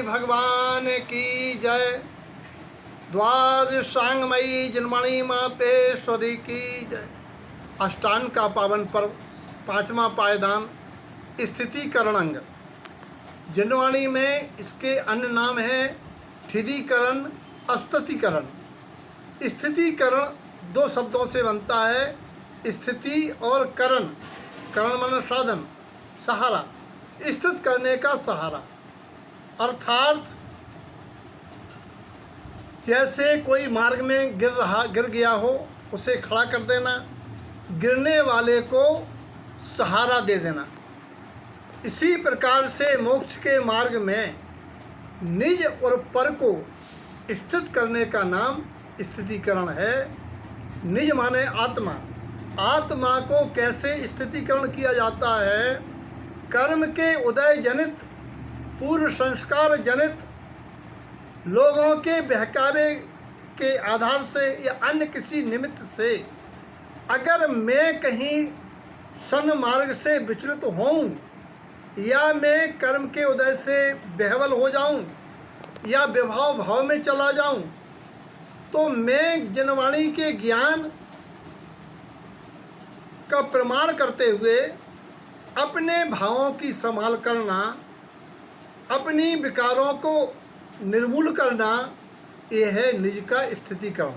भगवान की जय। द्वादशांगमयी जिनमणि मातेश्वरी की जय। अष्टांग का पावन पर्व, पांचवा पायदान, स्थितिकरण अंग। जिनवाणी में इसके अन्य नाम है ठिदिकरण, अस्थितिकरण। स्थितिकरण दो शब्दों से बनता है, स्थिति और करण। करण माने साधन, सहारा, स्थित करने का सहारा। अर्थात जैसे कोई मार्ग में गिर गया हो, उसे खड़ा कर देना, गिरने वाले को सहारा दे देना। इसी प्रकार से मोक्ष के मार्ग में निज और पर को स्थित करने का नाम स्थितिकरण है। निज माने आत्मा। आत्मा को कैसे स्थितिकरण किया जाता है? कर्म के उदय जनित, पूर्व संस्कार जनित, लोगों के बहकावे के आधार से या अन्य किसी निमित्त से अगर मैं कहीं सन्मार्ग से विचलित होऊं, या मैं कर्म के उदय से बेहवल हो जाऊं, या विभाव भाव में चला जाऊं, तो मैं जिनवाणी के ज्ञान का प्रमाण करते हुए अपने भावों की संभाल करना, अपनी विकारों को निर्मूल करना, ये है निज का स्थितिकरण।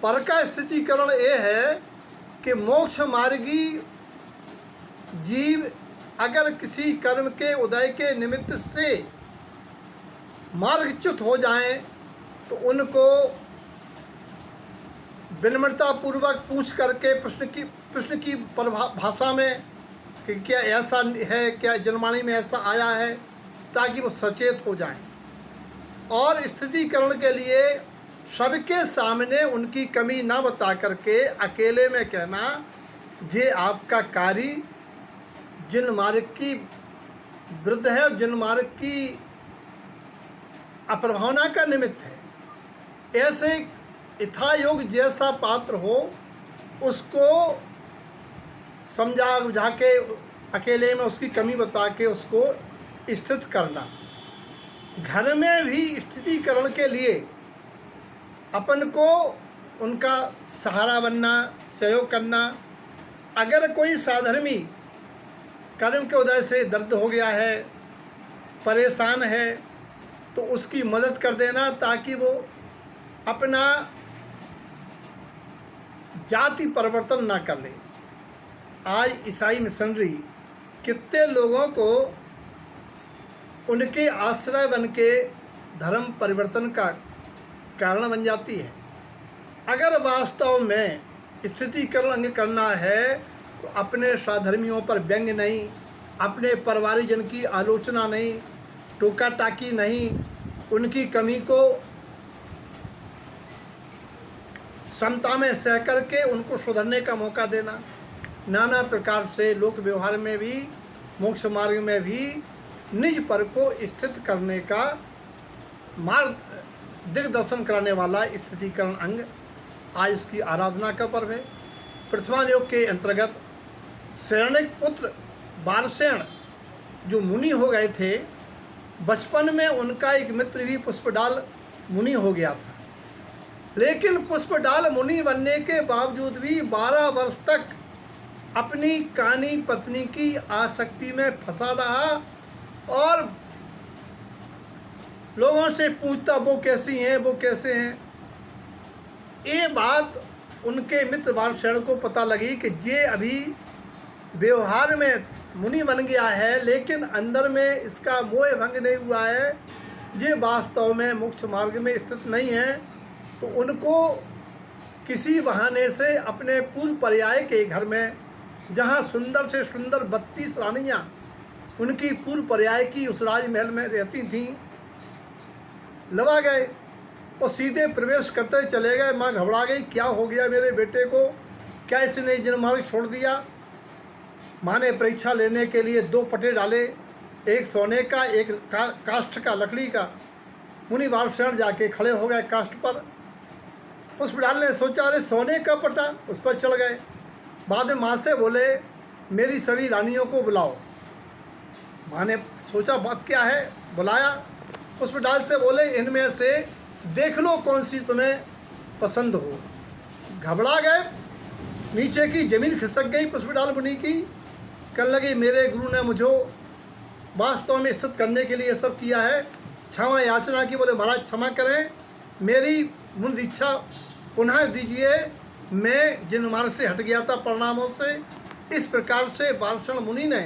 पर का स्थितिकरण ये है कि मोक्ष मार्गी जीव अगर किसी कर्म के उदय के निमित्त से मार्गच्युत हो जाएं, तो उनको विनम्रतापूर्वक पूछ करके प्रश्न की भाषा में कि क्या ऐसा है, क्या जिनवाणी में ऐसा आया है, ताकि वो सचेत हो जाएं। और स्थितिकरण के लिए सबके सामने उनकी कमी ना बता करके अकेले में कहना, ये आपका कार्य जिन मार्ग की विरुद्ध है, जिन मार्ग की अप्रभावना का निमित्त है। ऐसे यथायोग जैसा पात्र हो, उसको समझा बुझा के अकेले में उसकी कमी बता के उसको स्थित करना। घर में भी स्थितिकरण के लिए अपन को उनका सहारा बनना, सहयोग करना। अगर कोई साधर्मी कर्म के उदय से दर्द हो गया है, परेशान है, तो उसकी मदद कर देना, ताकि वो अपना जाति परिवर्तन ना कर ले। आज ईसाई मिशनरी कितने लोगों को उनके आश्रय बन के धर्म परिवर्तन का कारण बन जाती है। अगर वास्तव में स्थितिकरण अंग करना है, तो अपने साधर्मियों पर व्यंग्य नहीं, अपने परिवारजन की आलोचना नहीं, टोका टाकी नहीं, उनकी कमी को समता में सह करके उनको सुधरने का मौका देना। नाना प्रकार से लोक व्यवहार में भी, मोक्ष मार्ग में भी निज पर को स्थित करने का मार्ग दिग्दर्शन कराने वाला स्थितिकरण अंग आज इसकी आराधना का पर्व है। पृथ्वान योग के अंतर्गत शरणिक पुत्र बारसेन जो मुनि हो गए थे, बचपन में उनका एक मित्र भी पुष्पडाल मुनि हो गया था। लेकिन पुष्पडाल मुनि बनने के बावजूद भी 12 वर्ष तक अपनी कानी पत्नी की आसक्ति में फंसा रहा और लोगों से पूछता, वो कैसी हैं, वो कैसे हैं। ये बात उनके मित्र बारसेन को पता लगी कि ये अभी व्यवहार में मुनि बन गया है, लेकिन अंदर में इसका मोह भंग नहीं हुआ है, ये वास्तव में मोक्ष मार्ग में स्थित नहीं है। तो उनको किसी बहाने से अपने पूर्व पर्याय के घर में, जहाँ सुंदर से सुंदर 32 रानियाँ उनकी पूर्व पर्याय की उस राजमहल में रहती थीं, लवा गए और सीधे प्रवेश करते चले गए। माँ घबरा गई, क्या हो गया मेरे बेटे को, क्या इसने जिनमार्ग छोड़ दिया। माँ ने परीक्षा लेने के लिए 2 पटे डाले, एक सोने का, एक काष्ठ का, लकड़ी का। मुनि बारसेन जाके खड़े हो गए काष्ठ पर। पुष्पडाल ने सोचा, अरे सोने का पटा, उस पर चढ़ गए। बाद में माँ से बोले, मेरी सभी रानियों को बुलाओ। माँ ने सोचा बात क्या है, बुलाया। पुष्पडाल से बोले इनमें से देख लो कौन सी तुम्हें पसंद हो। घबरा गए, नीचे की जमीन खिसक गई पुष्पडाल मुनि की। कहने लगी मेरे गुरु ने मुझे वास्तव में स्थित करने के लिए सब किया है, क्षमा याचना की। बोले महाराज क्षमा करें, मेरी मुनि दीक्षा पुनः दीजिए, मैं जिन मार्ग से हट गया था परिणामों से। इस प्रकार से वार्ष्णेय मुनि ने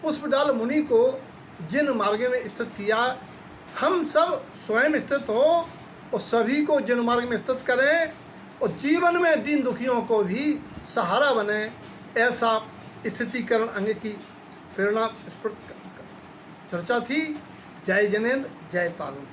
पुष्पडाल मुनि को जिन मार्ग में स्थित किया, हम सब स्वयं स्थित हो और सभी को जिन मार्ग में स्थित करें और जीवन में दीन दुखियों को भी सहारा बने, ऐसा स्थितिकरण अंग की प्रेरणा चर्चा थी। जय जिनेंद्र, जय तारू।